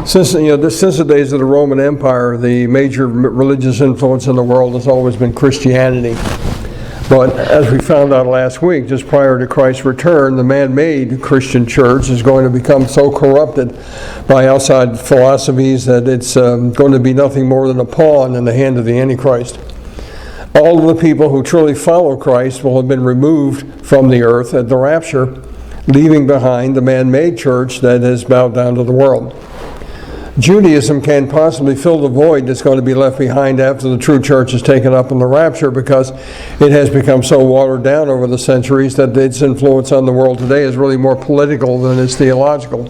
Since the days of the Roman Empire, the major religious influence in the world has always been Christianity. But as we found out last week, just prior to Christ's return, the man-made Christian church is going to become so corrupted by outside philosophies that it's going to be nothing more than a pawn in the hand of the Antichrist. All of the people who truly follow Christ will have been removed from the earth at the rapture, leaving behind the man-made church that has bowed down to the world. Judaism can't possibly fill the void that's going to be left behind after the true church is taken up in the rapture, because it has become so watered down over the centuries that its influence on the world today is really more political than it's theological.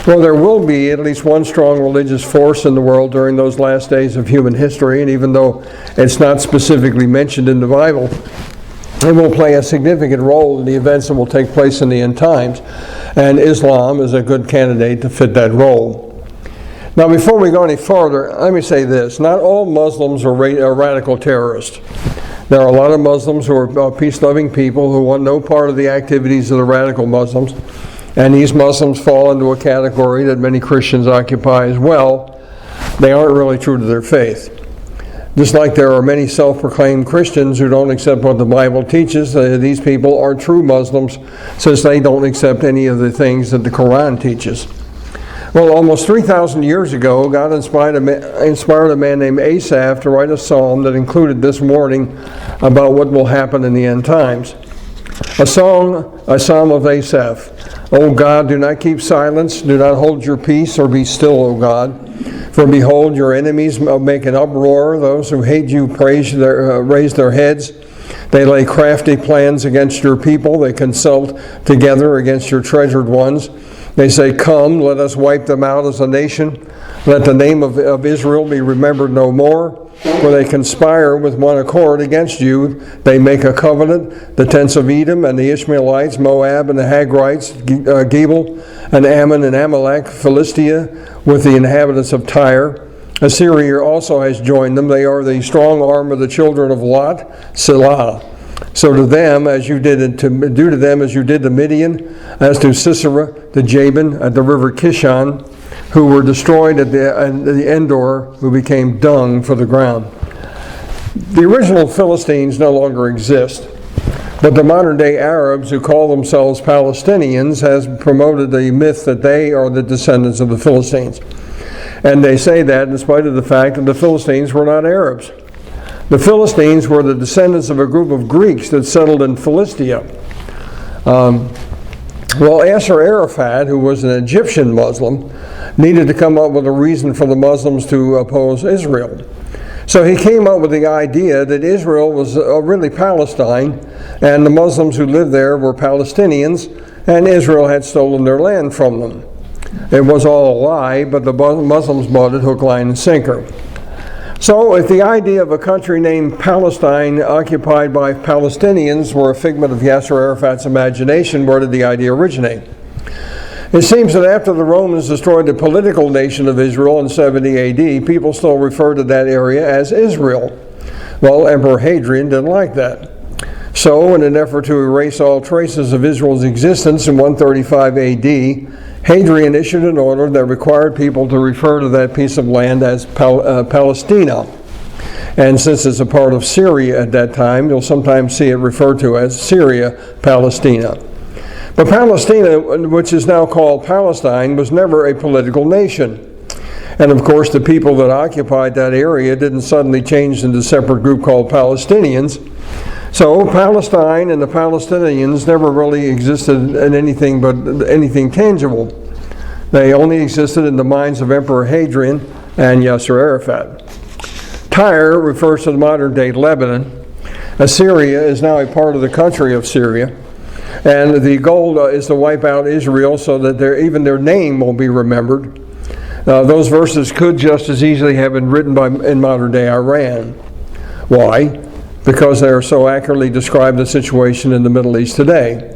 Well, there will be at least one strong religious force in the world during those last days of human history, and even though it's not specifically mentioned in the Bible, it will play a significant role in the events that will take place in the end times, and Islam is a good candidate to fit that role. Now, before we go any farther, let me say this. Not all Muslims are radical terrorists. There are a lot of Muslims who are peace-loving people who want no part of the activities of the radical Muslims, and these Muslims fall into a category that many Christians occupy as well. They aren't really true to their faith. Just like there are many self-proclaimed Christians who don't accept what the Bible teaches, these people are true Muslims since they don't accept any of the things that the Quran teaches. Well, almost 3,000 years ago, God inspired a man named Asaph to write a psalm that included this warning about what will happen in the end times. A psalm of Asaph. O God, do not keep silence, do not hold your peace, or be still, O God. For behold, your enemies make an uproar, those who hate you raise their heads. They lay crafty plans against your people, they consult together against your treasured ones. They say, come, let us wipe them out as a nation. Let the name of Israel be remembered no more. For they conspire with one accord against you. They make a covenant, the tents of Edom and the Ishmaelites, Moab and the Hagrites, Gebal and Ammon and Amalek, Philistia, with the inhabitants of Tyre. Assyria also has joined them. They are the strong arm of the children of Lot, Selah. So to them, as you did to Midian, as to Sisera, the Jabin, at the river Kishon, who were destroyed at the Endor, who became dung for the ground. The original Philistines no longer exist, but the modern-day Arabs who call themselves Palestinians has promoted the myth that they are the descendants of the Philistines. And they say that in spite of the fact that the Philistines were not Arabs. The Philistines were the descendants of a group of Greeks that settled in Philistia. Yasser Arafat, who was an Egyptian Muslim, needed to come up with a reason for the Muslims to oppose Israel. So he came up with the idea that Israel was really Palestine, and the Muslims who lived there were Palestinians, and Israel had stolen their land from them. It was all a lie, but the Muslims bought it hook, line, and sinker. So if the idea of a country named Palestine occupied by Palestinians were a figment of Yasser Arafat's imagination, where did the idea originate? It seems that after the Romans destroyed the political nation of Israel in 70 AD, people still refer to that area as Israel. Well, Emperor Hadrian didn't like that. So in an effort to erase all traces of Israel's existence in 135 AD, Hadrian issued an order that required people to refer to that piece of land as Palestina. And since it's a part of Syria at that time, you'll sometimes see it referred to as Syria Palestina. But Palestina, which is now called Palestine, was never a political nation. And of course, the people that occupied that area didn't suddenly change into a separate group called Palestinians. So Palestine and the Palestinians never really existed in anything tangible. They only existed in the minds of Emperor Hadrian and Yasser Arafat. Tyre refers to the modern-day Lebanon. Assyria is now a part of the country of Syria. And the goal is to wipe out Israel so that even their name won't be remembered. Those verses could just as easily have been written in modern-day Iran. Why? Because they are so accurately describe the situation in the Middle East today.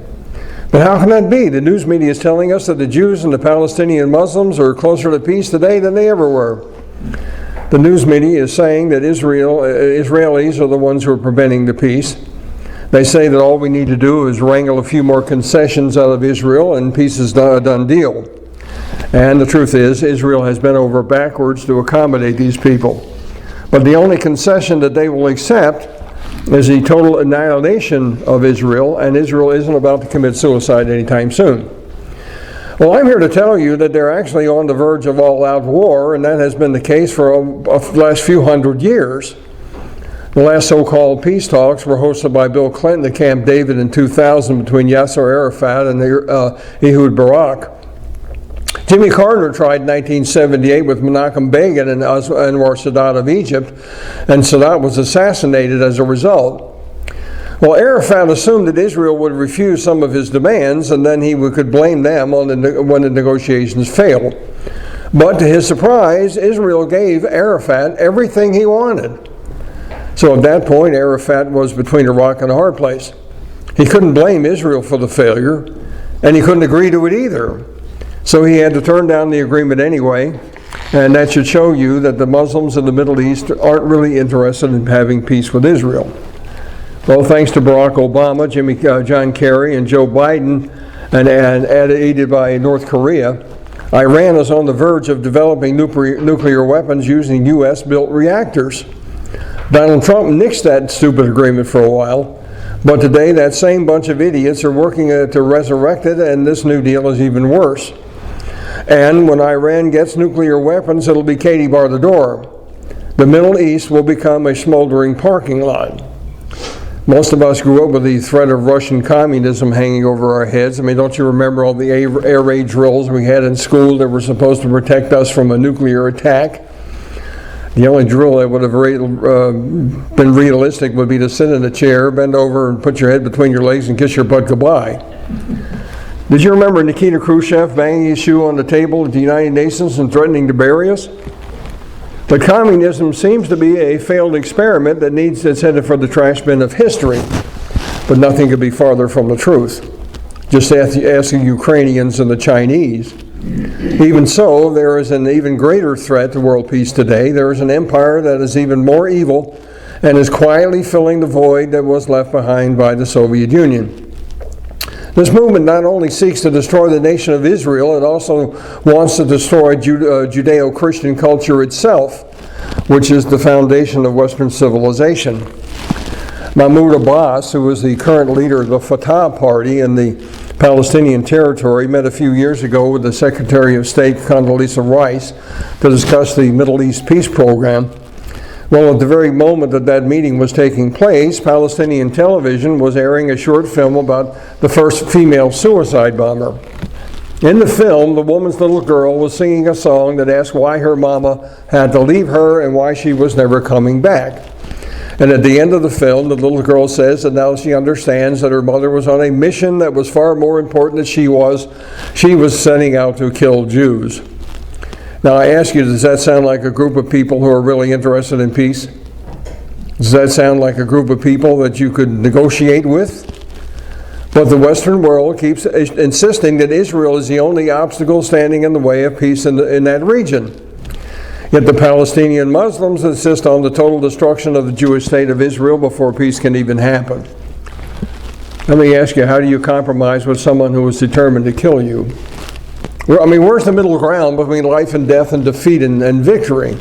But how can that be? The news media is telling us that the Jews and the Palestinian Muslims are closer to peace today than they ever were. The news media is saying that Israelis are the ones who are preventing the peace. They say that all we need to do is wrangle a few more concessions out of Israel and peace is a done deal. And the truth is, Israel has bent over backwards to accommodate these people. But the only concession that they will accept is the total annihilation of Israel, and Israel isn't about to commit suicide anytime soon. Well, I'm here to tell you that they're actually on the verge of all-out war, and that has been the case for the last few hundred years. The last so-called peace talks were hosted by Bill Clinton at Camp David in 2000 between Yasser Arafat and Ehud Barak. Jimmy Carter tried in 1978 with Menachem Begin and Anwar Sadat of Egypt, and Sadat was assassinated as a result. Well, Arafat assumed that Israel would refuse some of his demands, and then he could blame them when the negotiations failed. But to his surprise, Israel gave Arafat everything he wanted. So at that point, Arafat was between a rock and a hard place. He couldn't blame Israel for the failure, and he couldn't agree to it either. So he had to turn down the agreement anyway, and that should show you that the Muslims in the Middle East aren't really interested in having peace with Israel. Well, thanks to Barack Obama, John Kerry, and Joe Biden, and aided by North Korea, Iran is on the verge of developing nuclear weapons using U.S.-built reactors. Donald Trump nixed that stupid agreement for a while, but today that same bunch of idiots are working to resurrect it, and this new deal is even worse. And when Iran gets nuclear weapons, it'll be Katie bar the door. The Middle East will become a smoldering parking lot. Most of us grew up with the threat of Russian communism hanging over our heads. I mean, don't you remember all the air raid drills we had in school that were supposed to protect us from a nuclear attack? The only drill that would have been realistic would be to sit in a chair, bend over, and put your head between your legs and kiss your butt goodbye. Did you remember Nikita Khrushchev banging his shoe on the table at the United Nations and threatening to bury us? But communism seems to be a failed experiment that's headed for the trash bin of history. But nothing could be farther from the truth. Just ask the Ukrainians and the Chinese. Even so, there is an even greater threat to world peace today. There is an empire that is even more evil and is quietly filling the void that was left behind by the Soviet Union. This movement not only seeks to destroy the nation of Israel, it also wants to destroy Judeo-Christian culture itself, which is the foundation of Western civilization. Mahmoud Abbas, who is the current leader of the Fatah party in the Palestinian territory, met a few years ago with the Secretary of State Condoleezza Rice to discuss the Middle East peace program. Well, at the very moment that meeting was taking place, Palestinian television was airing a short film about the first female suicide bomber. In the film, the woman's little girl was singing a song that asked why her mama had to leave her and why she was never coming back. And at the end of the film, the little girl says that now she understands that her mother was on a mission that was far more important than she was. She was setting out to kill Jews. Now I ask you, does that sound like a group of people who are really interested in peace? Does that sound like a group of people that you could negotiate with? But the Western world keeps insisting that Israel is the only obstacle standing in the way of peace in that region. Yet the Palestinian Muslims insist on the total destruction of the Jewish state of Israel before peace can even happen. Let me ask you, how do you compromise with someone who is determined to kill you? I mean, where's the middle ground between life and death and defeat and victory?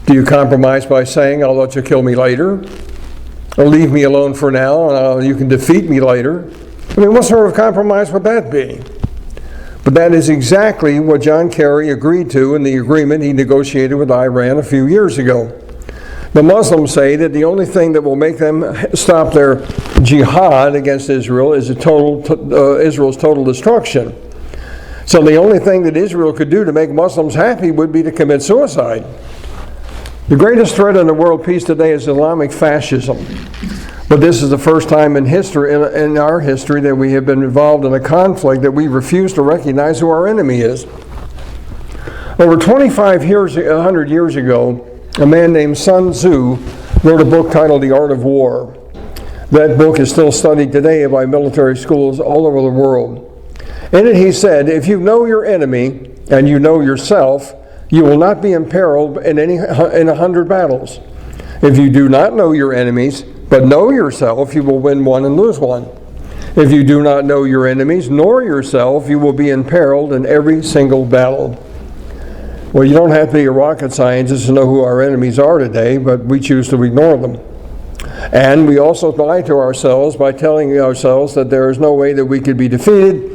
Do you compromise by saying, I'll let you kill me later? Or leave me alone for now and you can defeat me later? I mean, what sort of compromise would that be? But that is exactly what John Kerry agreed to in the agreement he negotiated with Iran a few years ago. The Muslims say that the only thing that will make them stop their jihad against Israel is Israel's total destruction. So the only thing that Israel could do to make Muslims happy would be to commit suicide. The greatest threat in the world peace today is Islamic fascism. But this is the first time in history, in our history, that we have been involved in a conflict that we refuse to recognize who our enemy is. Over 100 years ago, a man named Sun Tzu wrote a book titled The Art of War. That book is still studied today by military schools all over the world. In it he said, if you know your enemy and you know yourself, you will not be imperiled in 100 battles. If you do not know your enemies, but know yourself, you will win one and lose one. If you do not know your enemies, nor yourself, you will be imperiled in every single battle. Well, you don't have to be a rocket scientist to know who our enemies are today, but we choose to ignore them. And we also lie to ourselves by telling ourselves that there is no way that we could be defeated,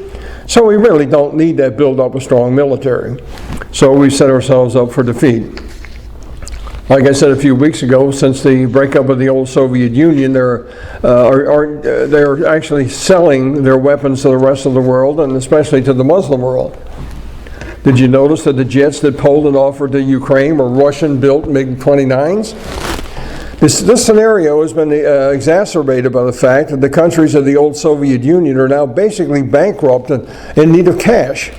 so we really don't need to build up a strong military. So we set ourselves up for defeat. Like I said a few weeks ago, since the breakup of the old Soviet Union, they're actually selling their weapons to the rest of the world, and especially to the Muslim world. Did you notice that the jets that Poland offered to Ukraine were Russian-built MiG-29s? This scenario has been exacerbated by the fact that the countries of the old Soviet Union are now basically bankrupt and in need of cash.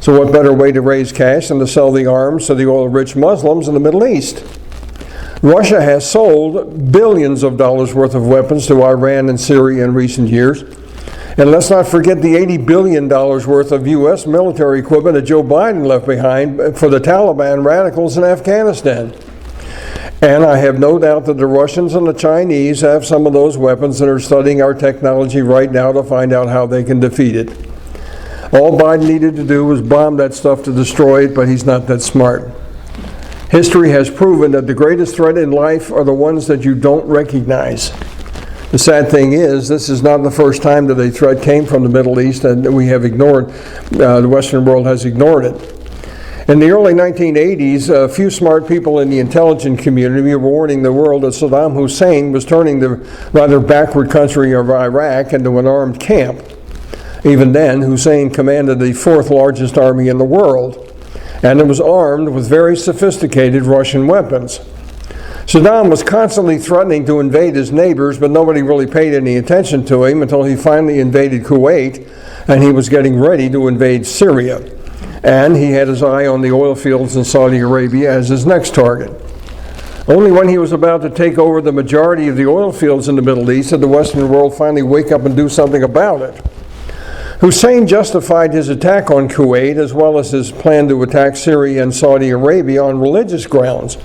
So what better way to raise cash than to sell the arms to the oil-rich Muslims in the Middle East? Russia has sold billions of dollars worth of weapons to Iran and Syria in recent years. And let's not forget the $80 billion worth of U.S. military equipment that Joe Biden left behind for the Taliban radicals in Afghanistan. And I have no doubt that the Russians and the Chinese have some of those weapons and are studying our technology right now to find out how they can defeat it. All Biden needed to do was bomb that stuff to destroy it, but he's not that smart. History has proven that the greatest threat in life are the ones that you don't recognize. The sad thing is, this is not the first time that a threat came from the Middle East and we have ignored, the Western world has ignored it. In the early 1980s, a few smart people in the intelligence community were warning the world that Saddam Hussein was turning the rather backward country of Iraq into an armed camp. Even then, Hussein commanded the fourth largest army in the world, and it was armed with very sophisticated Russian weapons. Saddam was constantly threatening to invade his neighbors, but nobody really paid any attention to him until he finally invaded Kuwait, and he was getting ready to invade Syria. And he had his eye on the oil fields in Saudi Arabia as his next target. Only when he was about to take over the majority of the oil fields in the Middle East did the Western world finally wake up and do something about it. Hussein justified his attack on Kuwait as well as his plan to attack Syria and Saudi Arabia on religious grounds.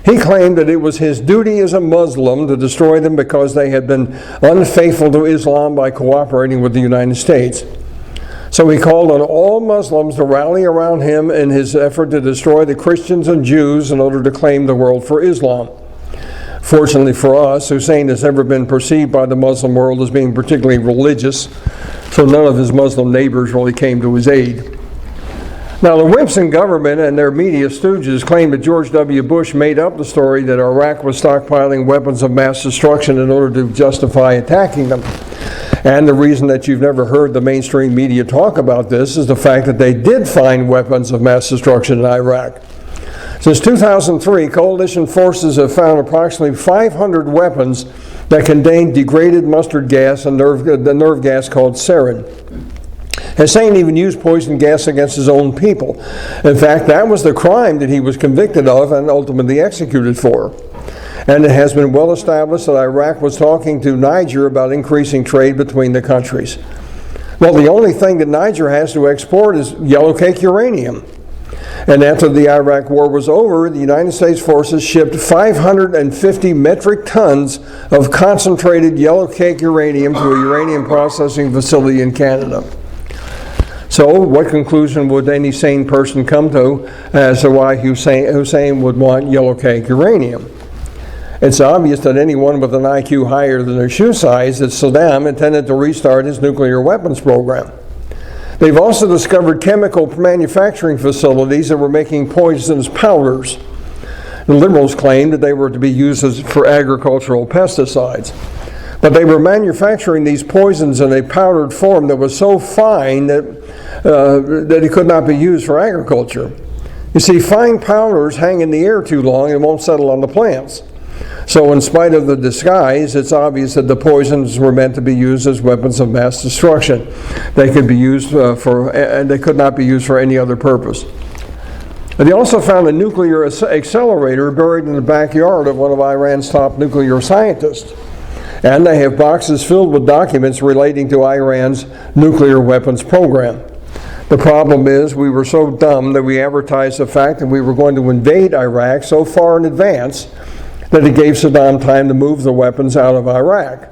He claimed that it was his duty as a Muslim to destroy them because they had been unfaithful to Islam by cooperating with the United States. So he called on all Muslims to rally around him in his effort to destroy the Christians and Jews in order to claim the world for Islam. Fortunately for us, Hussein has never been perceived by the Muslim world as being particularly religious, so none of his Muslim neighbors really came to his aid. Now, the wimps in government and their media stooges claim that George W. Bush made up the story that Iraq was stockpiling weapons of mass destruction in order to justify attacking them. And the reason that you've never heard the mainstream media talk about this is the fact that they did find weapons of mass destruction in Iraq. Since 2003, coalition forces have found approximately 500 weapons that contained degraded mustard gas and the nerve gas called sarin. Hussein even used poison gas against his own people. In fact, that was the crime that he was convicted of and ultimately executed for. And it has been well established that Iraq was talking to Niger about increasing trade between the countries. Well, the only thing that Niger has to export is yellow cake uranium. And after the Iraq war was over, the United States forces shipped 550 metric tons of concentrated yellow cake uranium to a uranium processing facility in Canada. So what conclusion would any sane person come to as to why Hussein would want yellow cake uranium? It's obvious that anyone with an IQ higher than their shoe size that Saddam intended to restart his nuclear weapons program. They've also discovered chemical manufacturing facilities that were making poisonous powders. The liberals claimed that they were to be used for agricultural pesticides. But they were manufacturing these poisons in a powdered form that was so fine that it could not be used for agriculture. You see, fine powders hang in the air too long and won't settle on the plants. So in spite of the disguise, it's obvious that the poisons were meant to be used as weapons of mass destruction. They could be used and they could not be used for any other purpose. They also found a nuclear accelerator buried in the backyard of one of Iran's top nuclear scientists. And they have boxes filled with documents relating to Iran's nuclear weapons program. The problem is we were so dumb that we advertised the fact that we were going to invade Iraq so far in advance that it gave Saddam time to move the weapons out of Iraq.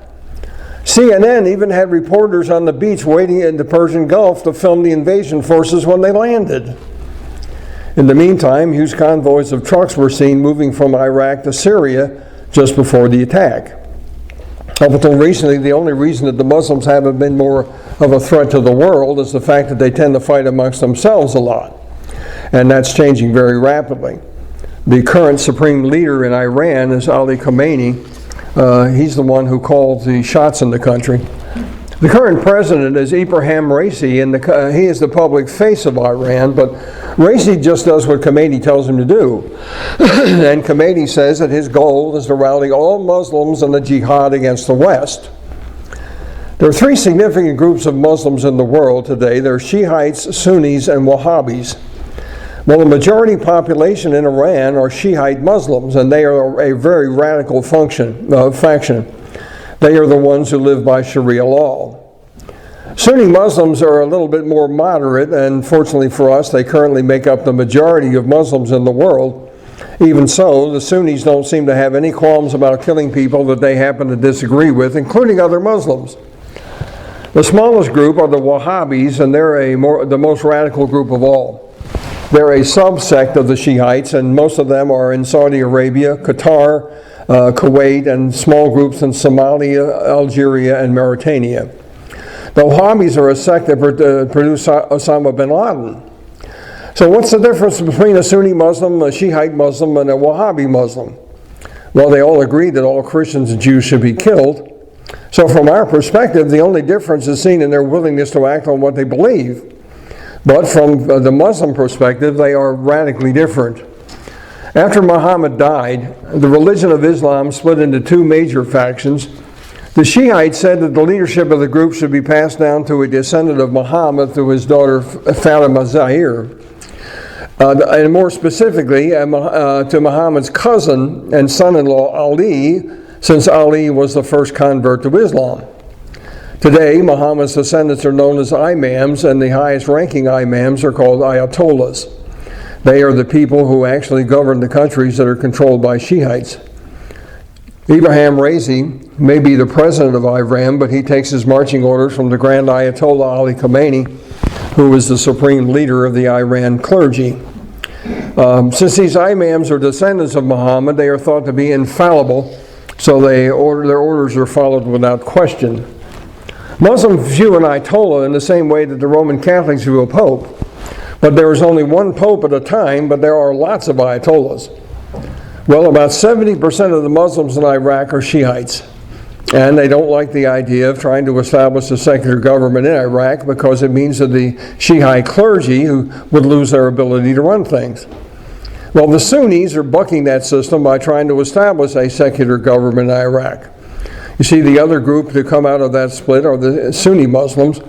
CNN even had reporters on the beach waiting in the Persian Gulf to film the invasion forces when they landed. In the meantime, huge convoys of trucks were seen moving from Iraq to Syria just before the attack. Up until recently, the only reason that the Muslims haven't been more of a threat to the world is the fact that they tend to fight amongst themselves a lot. And that's changing very rapidly. The current supreme leader in Iran is Ali Khamenei. He's the one who called the shots in the country. The current president is Ibrahim Raisi, and he is the public face of Iran, but Raisi just does what Khamenei tells him to do. And Khamenei says that his goal is to rally all Muslims in the jihad against the West. There are three significant groups of Muslims in the world today. They're Shiites, Sunnis, and Wahhabis. Well, the majority population in Iran are Shiite Muslims, and they are a very radical faction. They are the ones who live by Sharia law. Sunni Muslims are a little bit more moderate, and fortunately for us, they currently make up the majority of Muslims in the world. Even so, the Sunnis don't seem to have any qualms about killing people that they happen to disagree with, including other Muslims. The smallest group are the Wahhabis, and they're the most radical group of all. They're a subsect of the Shiites, and most of them are in Saudi Arabia, Qatar, Kuwait, and small groups in Somalia, Algeria, and Mauritania. The Wahhabis are a sect that produced Osama bin Laden. So what's the difference between a Sunni Muslim, a Shiite Muslim, and a Wahhabi Muslim? Well, they all agree that all Christians and Jews should be killed. So from our perspective, the only difference is seen in their willingness to act on what they believe. But from the Muslim perspective, they are radically different. After Muhammad died, the religion of Islam split into two major factions. The Shiites said that the leadership of the group should be passed down to a descendant of Muhammad through his daughter Fatima Zahir, and more specifically to Muhammad's cousin and son-in-law Ali, since Ali was the first convert to Islam. Today, Muhammad's descendants are known as imams, and the highest-ranking imams are called ayatollahs. They are the people who actually govern the countries that are controlled by Shiites. Ibrahim Raisi may be the president of Iran, but he takes his marching orders from the Grand Ayatollah Ali Khamenei, who is the supreme leader of the Iran clergy. Since these imams are descendants of Muhammad, they are thought to be infallible, so their orders are followed without question. Muslims view an Ayatollah in the same way that the Roman Catholics view a pope. But there is only one pope at a time, but there are lots of Ayatollahs. Well, about 70% of the Muslims in Iraq are Shiites. And they don't like the idea of trying to establish a secular government in Iraq because it means that the Shiite clergy would lose their ability to run things. Well, the Sunnis are bucking that system by trying to establish a secular government in Iraq. You see, the other group to come out of that split are the Sunni Muslims.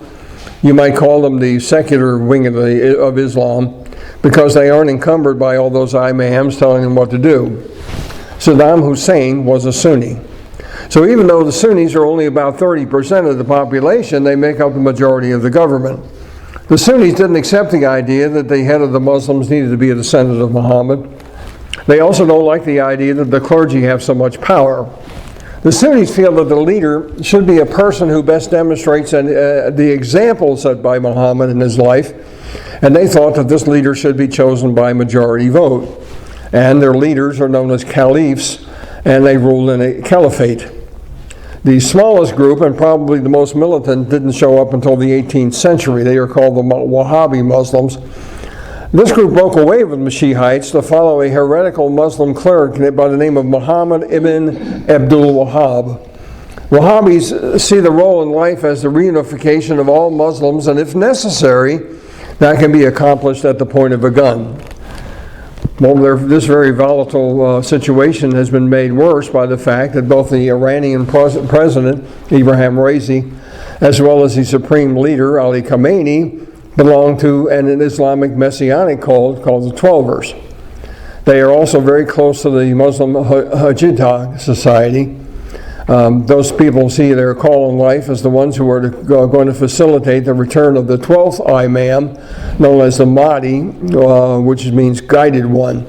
You might call them the secular wing of Islam because they aren't encumbered by all those imams telling them what to do. Saddam Hussein was a Sunni. So even though the Sunnis are only about 30% of the population, they make up the majority of the government. The Sunnis didn't accept the idea that the head of the Muslims needed to be a descendant of Muhammad. They also don't like the idea that the clergy have so much power. The Sunnis feel that the leader should be a person who best demonstrates the example set by Muhammad in his life, and they thought that this leader should be chosen by majority vote. And their leaders are known as caliphs, and they rule in a caliphate. The smallest group, and probably the most militant, didn't show up until the 18th century. They are called the Wahhabi Muslims. This group broke away from the Shiites to follow a heretical Muslim cleric by the name of Muhammad ibn Abdul Wahhab. Wahhabis see the role in life as the reunification of all Muslims, and if necessary, that can be accomplished at the point of a gun. Well, this very volatile situation has been made worse by the fact that both the Iranian president, Ibrahim Raisi, as well as the supreme leader, Ali Khamenei, belong to an Islamic messianic cult called the Twelvers. They are also very close to the Muslim Hajjita society. Those people see their call in life as the ones who are going to facilitate the return of the 12th Imam, known as the Mahdi, which means guided one.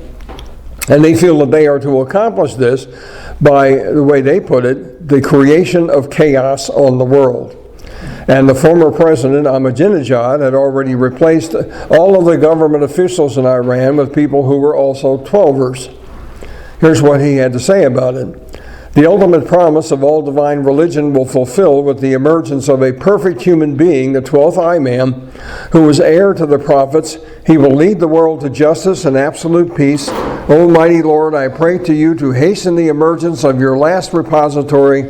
And they feel that they are to accomplish this by, the way they put it, the creation of chaos on the world. And the former president, Ahmadinejad, had already replaced all of the government officials in Iran with people who were also 12ers. Here's what he had to say about it. The ultimate promise of all divine religion will fulfill with the emergence of a perfect human being, the 12th Imam, who is heir to the prophets. He will lead the world to justice and absolute peace. Almighty Lord, I pray to you to hasten the emergence of your last repository,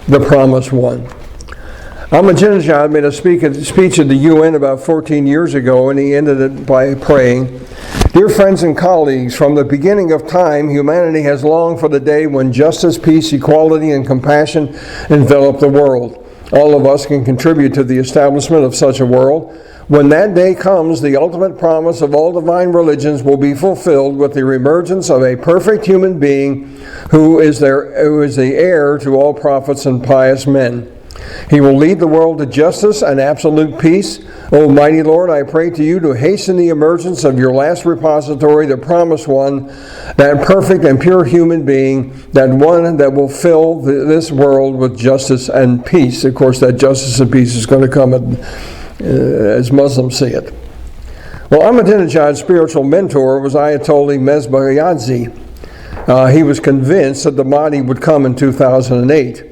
the promised one. Ahmadinejad made a speech at the UN about 14 years ago, and he ended it by praying, "Dear friends and colleagues, from the beginning of time, humanity has longed for the day when justice, peace, equality, and compassion envelop the world. All of us can contribute to the establishment of such a world. When that day comes, the ultimate promise of all divine religions will be fulfilled with the emergence of a perfect human being who is the heir to all prophets and pious men. He will lead the world to justice and absolute peace. Almighty Lord, I pray to you to hasten the emergence of your last repository, the promised one, that perfect and pure human being, that one that will fill this world with justice and peace." Of course, that justice and peace is going to come as Muslims see it. Well, Ahmadinejad's spiritual mentor was Ayatollah Mezbayadze. He was convinced that the Mahdi would come in 2008.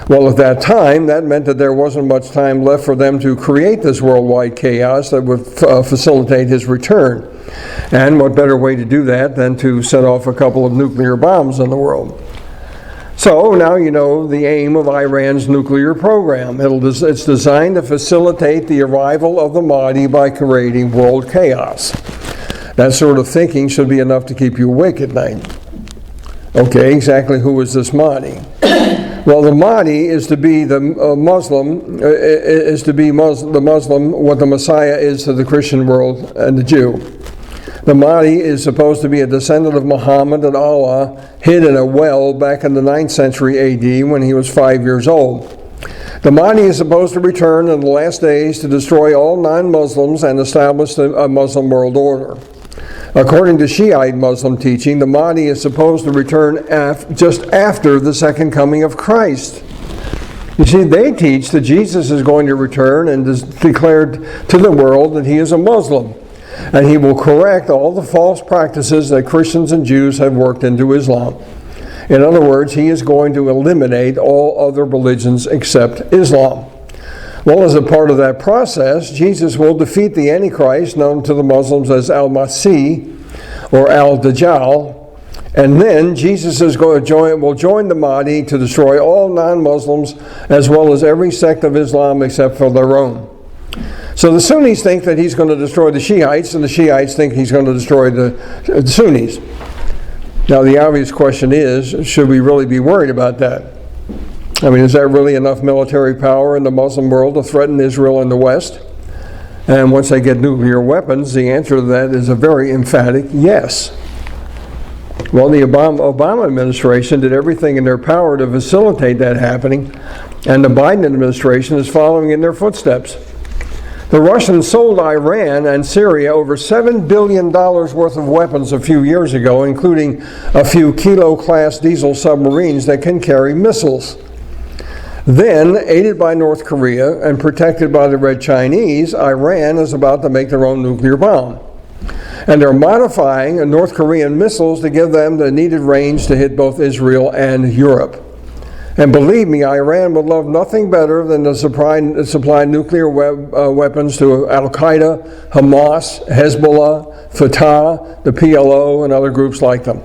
Well, at that time, that meant that there wasn't much time left for them to create this worldwide chaos that would facilitate his return. And what better way to do that than to set off a couple of nuclear bombs in the world? So now you know the aim of Iran's nuclear program. It's designed to facilitate the arrival of the Mahdi by creating world chaos. That sort of thinking should be enough to keep you awake at night. Okay, exactly who is this Mahdi? Well, the Mahdi is to be the Muslim, what the Messiah is to the Christian world and the Jew. The Mahdi is supposed to be a descendant of Muhammad and Allah, hid in a well back in the 9th century AD when he was 5 years old. The Mahdi is supposed to return in the last days to destroy all non-Muslims and establish a Muslim world order. According to Shiite Muslim teaching, the Mahdi is supposed to return just after the second coming of Christ. You see, they teach that Jesus is going to return and declared to the world that he is a Muslim, and he will correct all the false practices that Christians and Jews have worked into Islam. In other words, he is going to eliminate all other religions except Islam. Well, as a part of that process, Jesus will defeat the Antichrist, known to the Muslims as Al-Masih or Al-Dajjal, and then Jesus will join the Mahdi to destroy all non-Muslims as well as every sect of Islam except for their own. So the Sunnis think that he's going to destroy the Shiites, and the Shiites think he's going to destroy the Sunnis. Now, the obvious question is, should we really be worried about that? I mean, is that really enough military power in the Muslim world to threaten Israel and the West? And once they get nuclear weapons, the answer to that is a very emphatic yes. Well, the Obama administration did everything in their power to facilitate that happening, and the Biden administration is following in their footsteps. The Russians sold Iran and Syria over $7 billion worth of weapons a few years ago, including a few Kilo-class diesel submarines that can carry missiles. Then, aided by North Korea and protected by the Red Chinese, Iran is about to make their own nuclear bomb. And they're modifying North Korean missiles to give them the needed range to hit both Israel and Europe. And believe me, Iran would love nothing better than to supply nuclear weapons to Al-Qaeda, Hamas, Hezbollah, Fatah, the PLO, and other groups like them.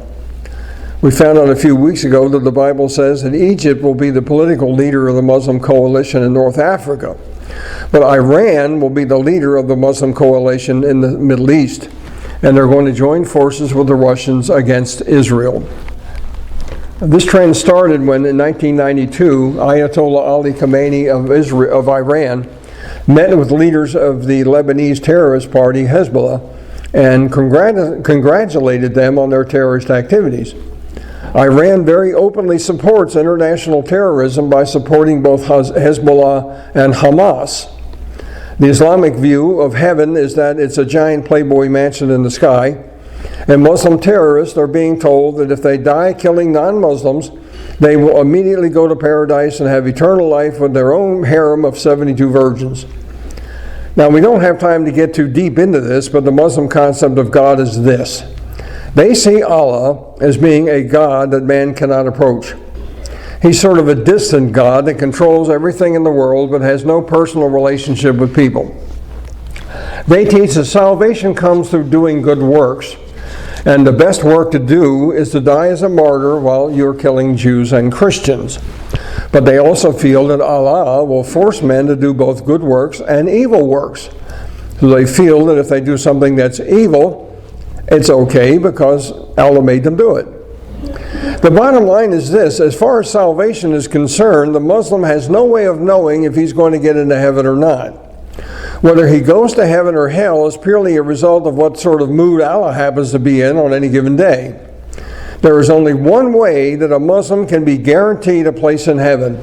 We found out a few weeks ago that the Bible says that Egypt will be the political leader of the Muslim coalition in North Africa. But Iran will be the leader of the Muslim coalition in the Middle East. And they're going to join forces with the Russians against Israel. This trend started when, in 1992, Ayatollah Ali Khamenei of Iran met with leaders of the Lebanese terrorist party Hezbollah and congratulated them on their terrorist activities. Iran very openly supports international terrorism by supporting both Hezbollah and Hamas. The Islamic view of heaven is that it's a giant Playboy mansion in the sky, and Muslim terrorists are being told that if they die killing non-Muslims, They will immediately go to paradise and have eternal life with their own harem of 72 virgins. Now, we don't have time to get too deep into this, but the Muslim concept of God is this. They see Allah as being a God that man cannot approach. He's sort of a distant God that controls everything in the world but has no personal relationship with people. They teach that salvation comes through doing good works, and the best work to do is to die as a martyr while you're killing Jews and Christians. But they also feel that Allah will force men to do both good works and evil works. So they feel that if they do something that's evil, it's okay because Allah made them do it. The bottom line is this: as far as salvation is concerned, the Muslim has no way of knowing if he's going to get into heaven or not. Whether he goes to heaven or hell is purely a result of what sort of mood Allah happens to be in on any given day. There is only one way that a Muslim can be guaranteed a place in heaven.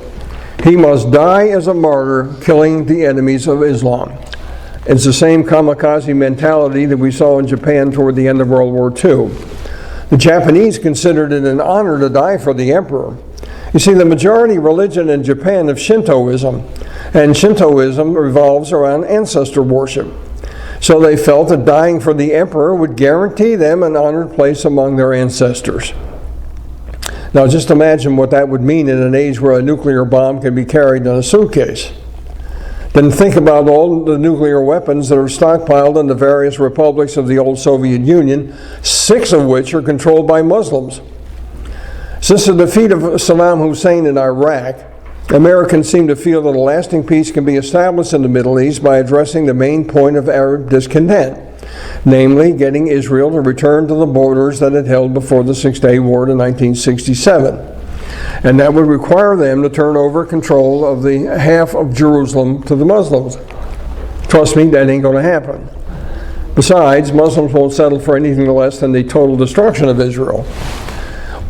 He must die as a martyr, killing the enemies of Islam. It's the same kamikaze mentality that we saw in Japan toward the end of World War II. The Japanese considered it an honor to die for the emperor. You see, the majority religion in Japan is Shintoism, and Shintoism revolves around ancestor worship. So they felt that dying for the emperor would guarantee them an honored place among their ancestors. Now just imagine what that would mean in an age where a nuclear bomb can be carried in a suitcase. Then think about all the nuclear weapons that are stockpiled in the various republics of the old Soviet Union, 6 of which are controlled by Muslims. Since the defeat of Saddam Hussein in Iraq, Americans seem to feel that a lasting peace can be established in the Middle East by addressing the main point of Arab discontent, namely getting Israel to return to the borders that it held before the Six-Day War in 1967. And that would require them to turn over control of the half of Jerusalem to the Muslims. Trust me, that ain't going to happen. Besides, Muslims won't settle for anything less than the total destruction of Israel.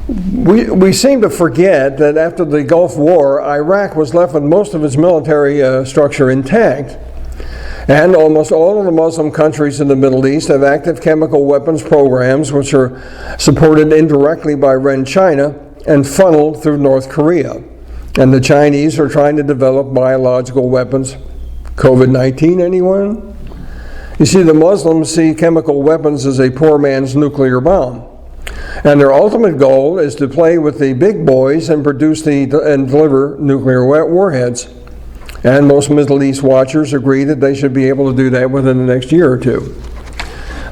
We seem to forget that after the Gulf War, Iraq was left with most of its military structure intact. And almost all of the Muslim countries in the Middle East have active chemical weapons programs which are supported indirectly by Ren China and funneled through North Korea. And the Chinese are trying to develop biological weapons. COVID-19, anyone? You see, the Muslims see chemical weapons as a poor man's nuclear bomb. And their ultimate goal is to play with the big boys and produce and deliver nuclear warheads. And most Middle East watchers agree that they should be able to do that within the next year or two.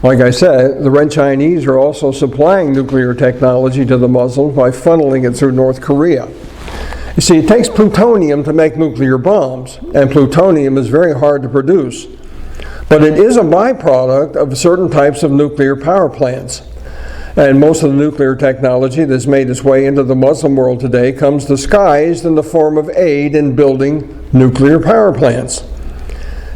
Like I said, the Red Chinese are also supplying nuclear technology to the Muslims by funneling it through North Korea. You see, it takes plutonium to make nuclear bombs, and plutonium is very hard to produce. But it is a byproduct of certain types of nuclear power plants. And most of the nuclear technology that's made its way into the Muslim world today comes disguised in the form of aid in building nuclear power plants.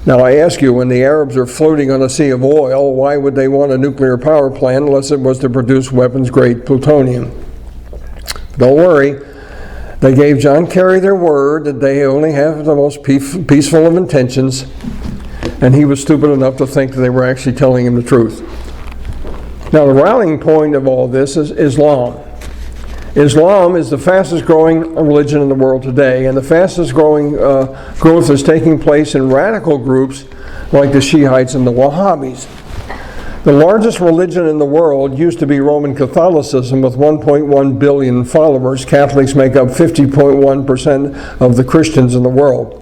Now I ask you, when the Arabs are floating on a sea of oil, why would they want a nuclear power plant unless it was to produce weapons-grade plutonium? Don't worry, they gave John Kerry their word that they only have the most peaceful of intentions, and he was stupid enough to think that they were actually telling him the truth. Now the rallying point of all this is Islam. Islam is the fastest growing religion in the world today, and the fastest growing growth is taking place in radical groups like the Shiites and the Wahhabis. The largest religion in the world used to be Roman Catholicism with 1.1 billion followers. Catholics make up 50.1% of the Christians in the world.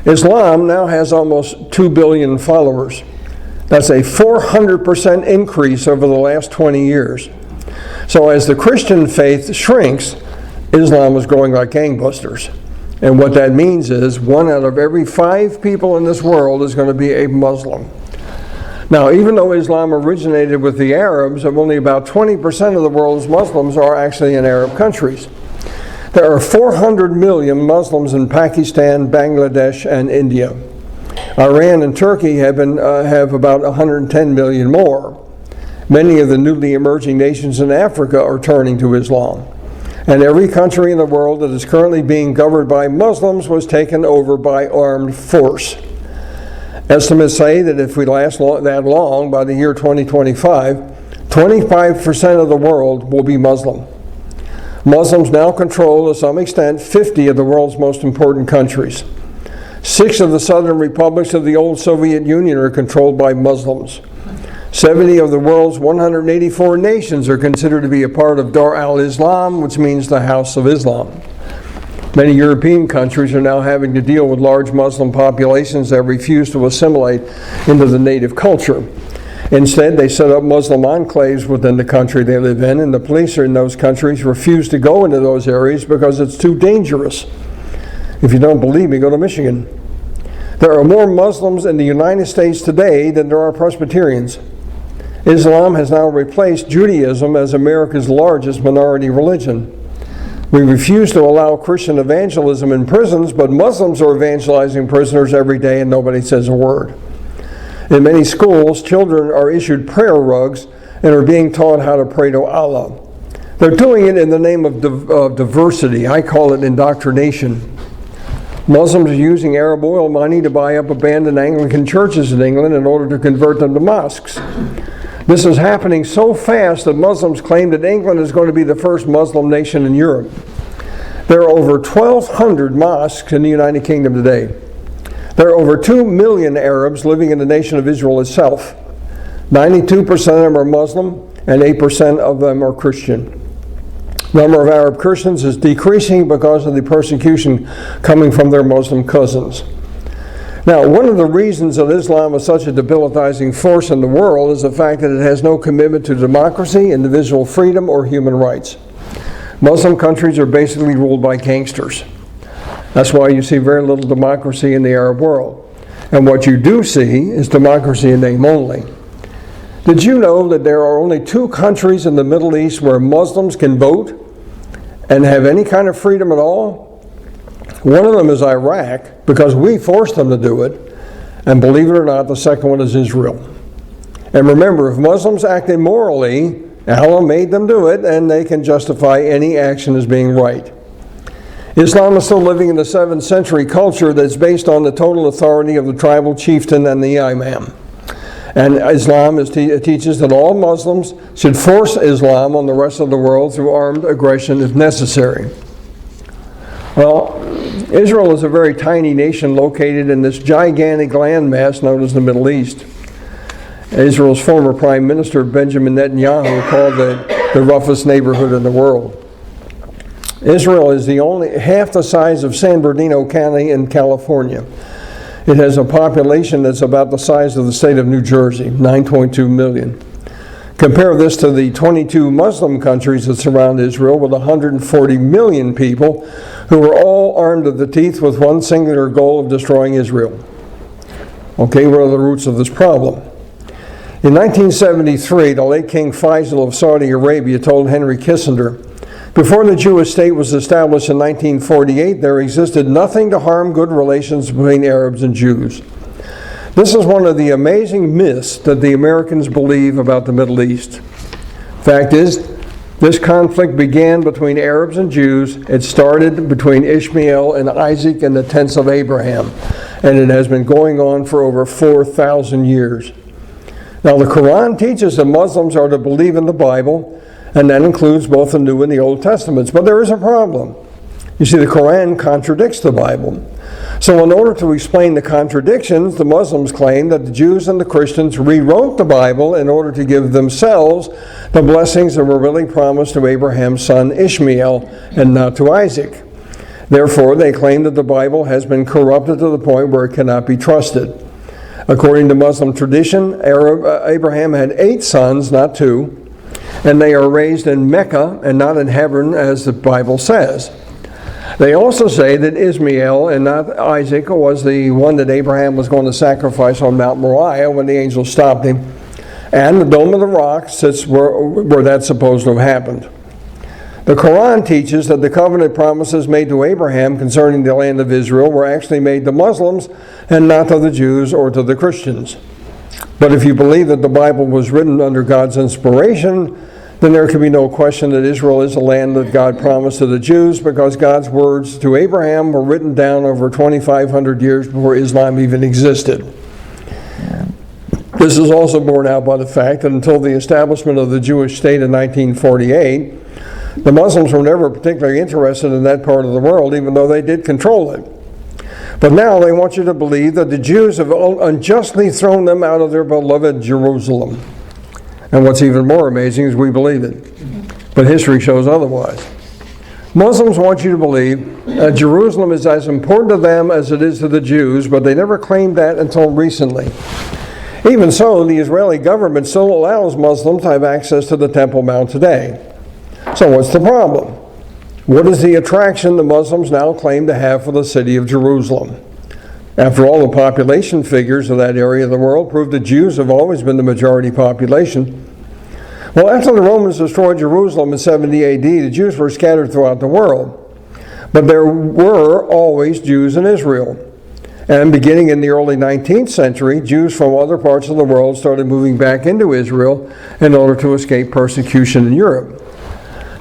Islam now has almost 2 billion followers. That's a 400% increase over the last 20 years. So as the Christian faith shrinks, Islam is growing like gangbusters. And what that means is 1 out of every 5 people in this world is going to be a Muslim. Now, even though Islam originated with the Arabs, only about 20% of the world's Muslims are actually in Arab countries. There are 400 million Muslims in Pakistan, Bangladesh, and India. Iran and Turkey have about 110 million more. Many of the newly emerging nations in Africa are turning to Islam. And every country in the world that is currently being governed by Muslims was taken over by armed force. Estimates say that if we last that long, by the year 2025, 25% of the world will be Muslim. Muslims now control, to some extent, 50 of the world's most important countries. 6 of the southern republics of the old Soviet Union are controlled by Muslims. 70 of the world's 184 nations are considered to be a part of Dar al-Islam, which means the House of Islam. Many European countries are now having to deal with large Muslim populations that refuse to assimilate into the native culture. Instead, they set up Muslim enclaves within the country they live in, and the police in those countries refuse to go into those areas because it's too dangerous. If you don't believe me, go to Michigan. There are more Muslims in the United States today than there are Presbyterians. Islam has now replaced Judaism as America's largest minority religion. We refuse to allow Christian evangelism in prisons, but Muslims are evangelizing prisoners every day and nobody says a word. In many schools, children are issued prayer rugs and are being taught how to pray to Allah. They're doing it in the name of diversity. I call it indoctrination. Muslims are using Arab oil money to buy up abandoned Anglican churches in England in order to convert them to mosques. This is happening so fast that Muslims claim that England is going to be the first Muslim nation in Europe. There are over 1,200 mosques in the United Kingdom today. There are over 2 million Arabs living in the nation of Israel itself. 92% of them are Muslim and 8% of them are Christian. The number of Arab Christians is decreasing because of the persecution coming from their Muslim cousins. Now, one of the reasons that Islam is such a debilitating force in the world is the fact that it has no commitment to democracy, individual freedom, or human rights. Muslim countries are basically ruled by gangsters. That's why you see very little democracy in the Arab world. And what you do see is democracy in name only. Did you know that there are only 2 countries in the Middle East where Muslims can vote and have any kind of freedom at all? One of them is Iraq, because we forced them to do it. And believe it or not, the second one is Israel. And remember, if Muslims act immorally, Allah made them do it, and they can justify any action as being right. Islam is still living in the 7th century culture that's based on the total authority of the tribal chieftain and the imam. And Islam teaches that all Muslims should force Islam on the rest of the world through armed aggression if necessary. Well, Israel is a very tiny nation located in this gigantic landmass known as the Middle East. Israel's former Prime Minister Benjamin Netanyahu called it the roughest neighborhood in the world. Israel is only half the size of San Bernardino County in California. It has a population that's about the size of the state of New Jersey, 9.2 million. Compare this to the 22 Muslim countries that surround Israel with 140 million people who are all armed to the teeth with one singular goal of destroying Israel. Okay, what are the roots of this problem? In 1973, the late King Faisal of Saudi Arabia told Henry Kissinger, before the Jewish state was established in 1948, there existed nothing to harm good relations between Arabs and Jews. This is one of the amazing myths that the Americans believe about the Middle East. Fact is, this conflict began between Arabs and Jews. It started between Ishmael and Isaac in the tents of Abraham, and it has been going on for over 4,000 years. Now, the Quran teaches that Muslims are to believe in the Bible, and that includes both the New and the Old Testaments. But there is a problem. You see, the Quran contradicts the Bible. So in order to explain the contradictions, the Muslims claim that the Jews and the Christians rewrote the Bible in order to give themselves the blessings that were really promised to Abraham's son Ishmael and not to Isaac. Therefore, they claim that the Bible has been corrupted to the point where it cannot be trusted. According to Muslim tradition, Abraham had 8 sons, not 2. And they are raised in Mecca and not in Hebron, as the Bible says. They also say that Ishmael and not Isaac was the one that Abraham was going to sacrifice on Mount Moriah when the angel stopped him. And the Dome of the Rock sits where that's supposed to have happened. The Quran teaches that the covenant promises made to Abraham concerning the land of Israel were actually made to Muslims and not to the Jews or to the Christians. But if you believe that the Bible was written under God's inspiration, then there can be no question that Israel is a land that God promised to the Jews, because God's words to Abraham were written down over 2,500 years before Islam even existed. This is also borne out by the fact that until the establishment of the Jewish state in 1948, The Muslims were never particularly interested in that part of the world, even though they did control it. But now they want you to believe that the Jews have unjustly thrown them out of their beloved Jerusalem. And what's even more amazing is we believe it. But history shows otherwise. Muslims want you to believe that Jerusalem is as important to them as it is to the Jews, but they never claimed that until recently. Even so, the Israeli government still allows Muslims to have access to the Temple Mount today. So what's the problem? What is the attraction the Muslims now claim to have for the city of Jerusalem? After all, the population figures of that area of the world prove that Jews have always been the majority population. Well, after the Romans destroyed Jerusalem in 70 AD, the Jews were scattered throughout the world. But there were always Jews in Israel. And beginning in the early 19th century, Jews from other parts of the world started moving back into Israel in order to escape persecution in Europe.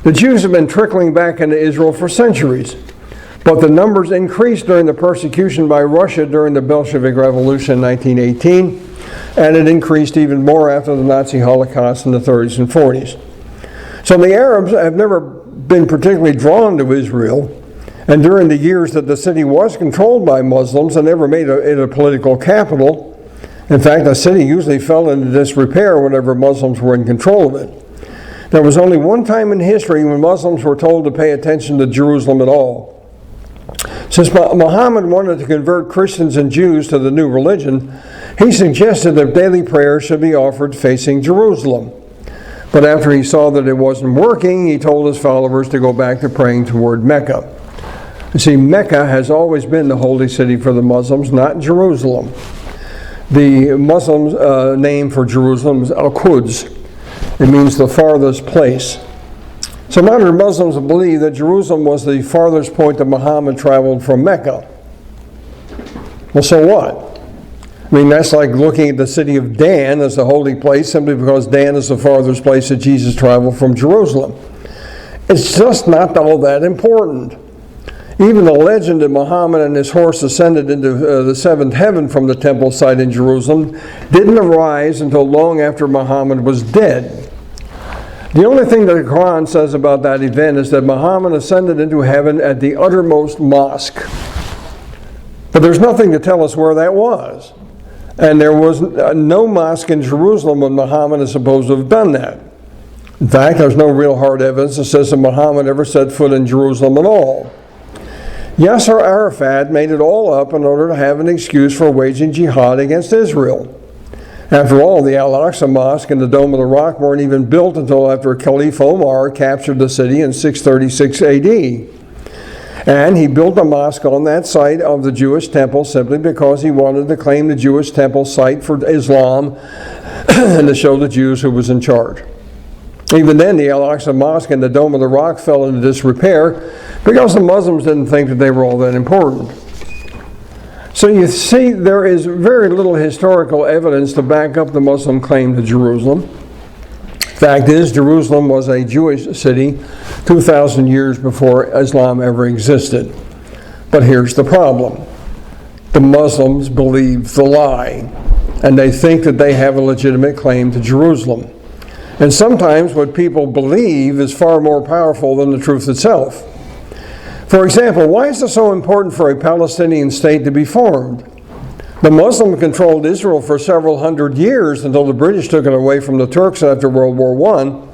The Jews have been trickling back into Israel for centuries, but the numbers increased during the persecution by Russia during the Bolshevik Revolution in 1918, and it increased even more after the Nazi Holocaust in the 30s and 40s. So the Arabs have never been particularly drawn to Israel, and during the years that the city was controlled by Muslims, they never made it a political capital. In fact, the city usually fell into disrepair whenever Muslims were in control of it. There was only one time in history when Muslims were told to pay attention to Jerusalem at all. Since Muhammad wanted to convert Christians and Jews to the new religion, he suggested that daily prayers should be offered facing Jerusalem. But after he saw that it wasn't working, he told his followers to go back to praying toward Mecca. You see, Mecca has always been the holy city for the Muslims, not Jerusalem. The Muslims' name for Jerusalem is Al-Quds. It means the farthest place. So modern Muslims believe that Jerusalem was the farthest point that Muhammad traveled from Mecca. Well, so what? I mean, that's like looking at the city of Dan as the holy place simply because Dan is the farthest place that Jesus traveled from Jerusalem. It's just not all that important. Even the legend that Muhammad and his horse ascended into the seventh heaven from the temple site in Jerusalem didn't arise until long after Muhammad was dead. The only thing that the Quran says about that event is that Muhammad ascended into heaven at the uttermost mosque. But there's nothing to tell us where that was. And there was no mosque in Jerusalem when Muhammad is supposed to have done that. In fact, there's no real hard evidence that says that Muhammad ever set foot in Jerusalem at all. Yasser Arafat made it all up in order to have an excuse for waging jihad against Israel. After all, the Al-Aqsa Mosque and the Dome of the Rock weren't even built until after Caliph Omar captured the city in 636 AD. And he built a mosque on that site of the Jewish temple simply because he wanted to claim the Jewish temple site for Islam and to show the Jews who was in charge. Even then, the Al-Aqsa Mosque and the Dome of the Rock fell into disrepair because the Muslims didn't think that they were all that important. So you see, there is very little historical evidence to back up the Muslim claim to Jerusalem. Fact is, Jerusalem was a Jewish city 2,000 years before Islam ever existed. But here's the problem. The Muslims believe the lie, and they think that they have a legitimate claim to Jerusalem. And sometimes what people believe is far more powerful than the truth itself. For example, why is it so important for a Palestinian state to be formed? The Muslims controlled Israel for several hundred years until the British took it away from the Turks after World War I.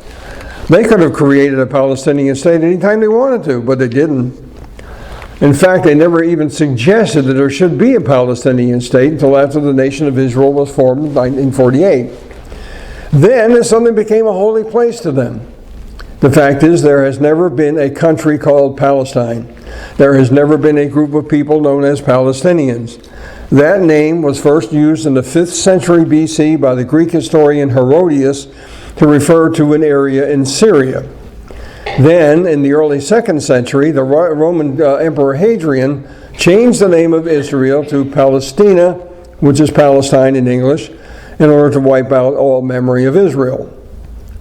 They could have created a Palestinian state anytime they wanted to, but they didn't. In fact, they never even suggested that there should be a Palestinian state until after the nation of Israel was formed in 1948. Then it suddenly became a holy place to them. The fact is, there has never been a country called Palestine. There has never been a group of people known as Palestinians. That name was first used in the 5th century BC by the Greek historian Herodotus to refer to an area in Syria. Then, in the early 2nd century, the Roman Emperor Hadrian changed the name of Israel to Palestina, which is Palestine in English, in order to wipe out all memory of Israel.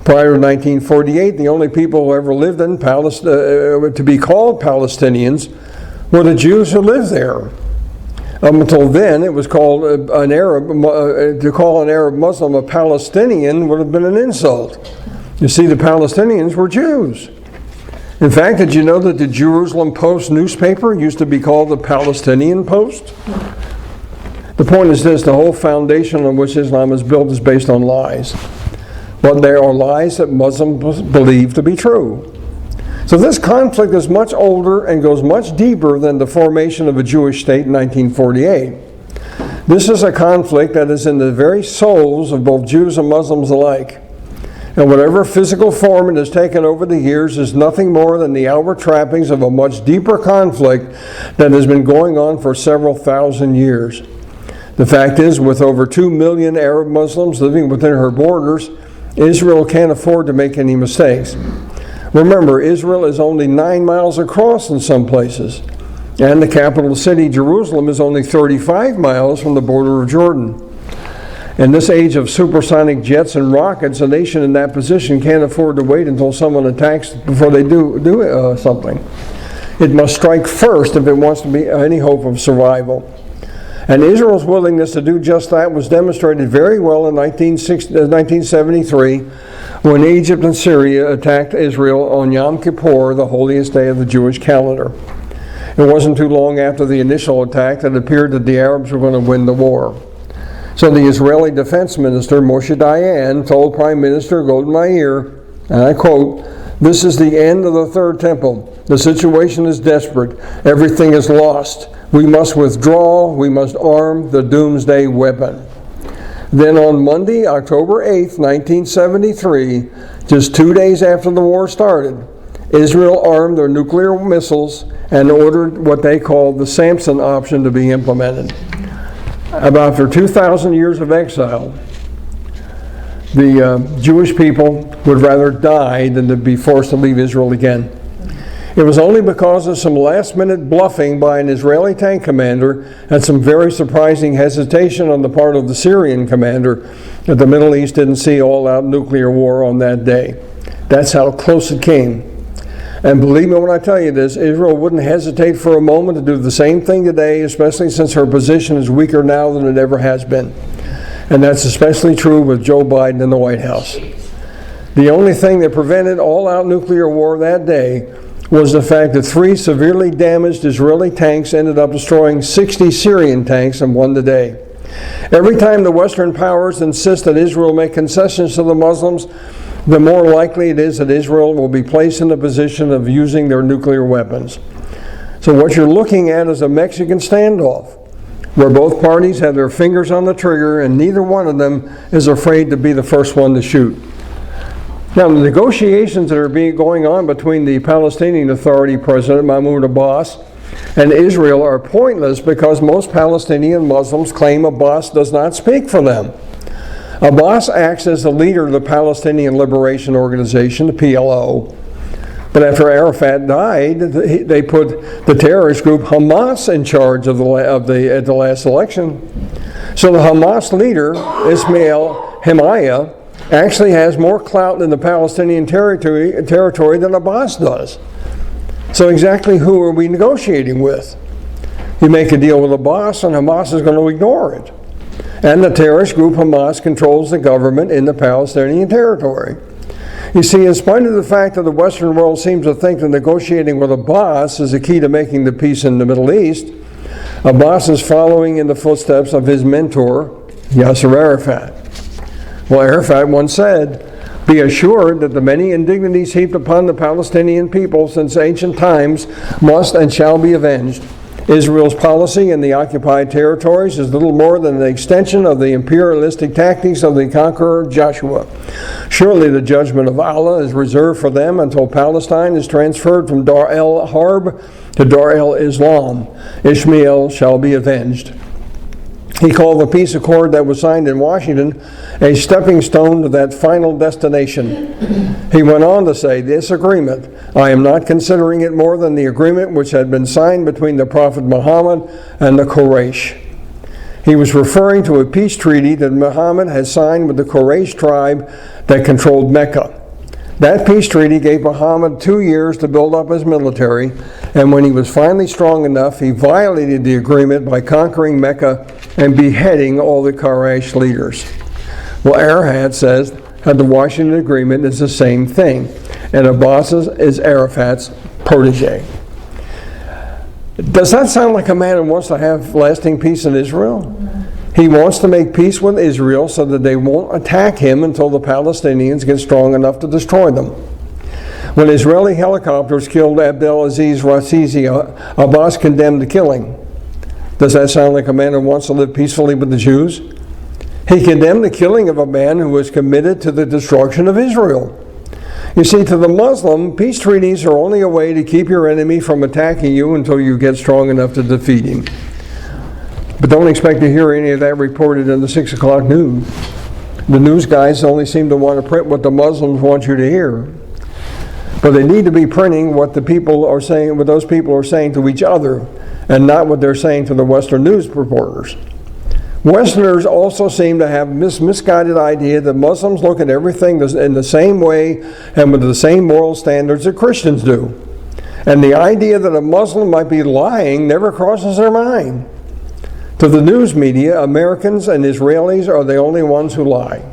Prior to 1948, the only people who ever lived in Palestine to be called Palestinians were the Jews who lived there. Until then, it was called an Arab. To call an Arab Muslim a Palestinian would have been an insult. You see, the Palestinians were Jews. In fact, did you know that the Jerusalem Post newspaper used to be called the Palestinian Post? The point is this: the whole foundation on which Islam is built is based on lies. But there are lies that Muslims believe to be true. So this conflict is much older and goes much deeper than the formation of a Jewish state in 1948. This is a conflict that is in the very souls of both Jews and Muslims alike. And whatever physical form it has taken over the years is nothing more than the outward trappings of a much deeper conflict that has been going on for several thousand years. The fact is, with over 2 million Arab Muslims living within her borders, Israel can't afford to make any mistakes. Remember, Israel is only 9 miles across in some places, and the capital city, Jerusalem, is only 35 miles from the border of Jordan. In this age of supersonic jets and rockets, a nation in that position can't afford to wait until someone attacks before they do something. It must strike first if it wants to be any hope of survival. And Israel's willingness to do just that was demonstrated very well in 1973 when Egypt and Syria attacked Israel on Yom Kippur, the holiest day of the Jewish calendar. It wasn't too long after the initial attack that it appeared that the Arabs were going to win the war. So the Israeli Defense Minister, Moshe Dayan, told Prime Minister Golda Meir, and I quote, "This is the end of the Third Temple. The situation is desperate. Everything is lost. We must withdraw. We must arm the doomsday weapon." Then on Monday, October 8th, 1973, just 2 days after the war started, Israel armed their nuclear missiles and ordered what they called the Samson option to be implemented. After 2,000 years of exile, the Jewish people would rather die than to be forced to leave Israel again. It was only because of some last-minute bluffing by an Israeli tank commander and some very surprising hesitation on the part of the Syrian commander that the Middle East didn't see all-out nuclear war on that day. That's how close it came. And believe me when I tell you this, Israel wouldn't hesitate for a moment to do the same thing today, especially since her position is weaker now than it ever has been. And that's especially true with Joe Biden in the White House. The only thing that prevented all-out nuclear war that day was the fact that 3 severely damaged Israeli tanks ended up destroying 60 Syrian tanks in one day. Every time the Western powers insist that Israel make concessions to the Muslims, the more likely it is that Israel will be placed in the position of using their nuclear weapons. So what you're looking at is a Mexican standoff, where both parties have their fingers on the trigger and neither one of them is afraid to be the first one to shoot. Now, the negotiations that are going on between the Palestinian Authority President Mahmoud Abbas and Israel are pointless because most Palestinian Muslims claim Abbas does not speak for them. Abbas acts as the leader of the Palestinian Liberation Organization, the PLO. But after Arafat died, they put the terrorist group Hamas in charge at the last election. So the Hamas leader, Ismail Haniyeh, actually has more clout in the Palestinian territory than Abbas does. So exactly who are we negotiating with? You make a deal with Abbas and Hamas is going to ignore it. And the terrorist group Hamas controls the government in the Palestinian territory. You see, in spite of the fact that the Western world seems to think that negotiating with Abbas is the key to making the peace in the Middle East, Abbas is following in the footsteps of his mentor, Yasser Arafat. Well, Arafat once said, "Be assured that the many indignities heaped upon the Palestinian people since ancient times must and shall be avenged. Israel's policy in the occupied territories is little more than an extension of the imperialistic tactics of the conqueror Joshua. Surely the judgment of Allah is reserved for them until Palestine is transferred from Dar el-Harb to Dar el-Islam. Ishmael shall be avenged." He called the peace accord that was signed in Washington a stepping stone to that final destination. He went on to say, "This agreement, I am not considering it more than the agreement which had been signed between the Prophet Muhammad and the Quraysh." He was referring to a peace treaty that Muhammad had signed with the Quraysh tribe that controlled Mecca. That peace treaty gave Muhammad 2 years to build up his military, and when he was finally strong enough, he violated the agreement by conquering Mecca and beheading all the Quraysh leaders. Well, Arafat says that the Washington Agreement is the same thing. and Abbas is Arafat's protege. Does that sound like a man who wants to have lasting peace in Israel? He wants to make peace with Israel so that they won't attack him until the Palestinians get strong enough to destroy them. When Israeli helicopters killed Abdelaziz Razizi, Abbas condemned the killing. Does that sound like a man who wants to live peacefully with the Jews? He condemned the killing of a man who was committed to the destruction of Israel. You see, to the Muslim, peace treaties are only a way to keep your enemy from attacking you until you get strong enough to defeat him. But don't expect to hear any of that reported in the 6 o'clock news. The news guys only seem to want to print what the Muslims want you to hear. But they need to be printing what the people are saying, what those people are saying to each other, and not what they're saying to the Western news reporters. Westerners also seem to have misguided idea that Muslims look at everything in the same way and with the same moral standards that Christians do. And the idea that a Muslim might be lying never crosses their mind. To the news media, Americans and Israelis are the only ones who lie.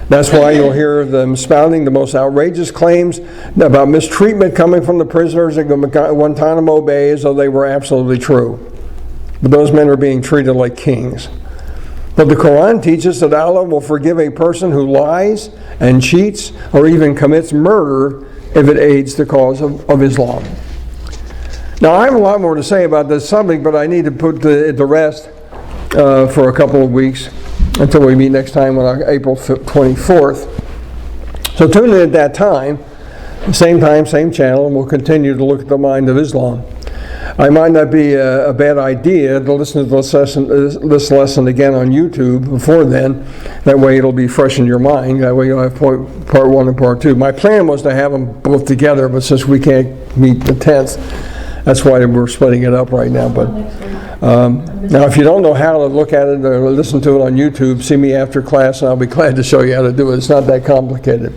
That's why you'll hear them spouting the most outrageous claims about mistreatment coming from the prisoners at Guantanamo Bay as though they were absolutely true. But those men are being treated like kings. But the Quran teaches that Allah will forgive a person who lies and cheats or even commits murder if it aids the cause of Islam. Now, I have a lot more to say about this subject, but I need to put it to rest for a couple of weeks until we meet next time on April 24th. So tune in at that time, same channel, and we'll continue to look at the mind of Islam. I might not be a bad idea to listen to this lesson again on YouTube before then. That way it'll be fresh in your mind. That way you'll have part 1 and part 2. My plan was to have them both together, but since we can't meet the 10th, that's why we're splitting it up right now. But now, if you don't know how to look at it or listen to it on YouTube, see me after class, and I'll be glad to show you how to do it. It's not that complicated.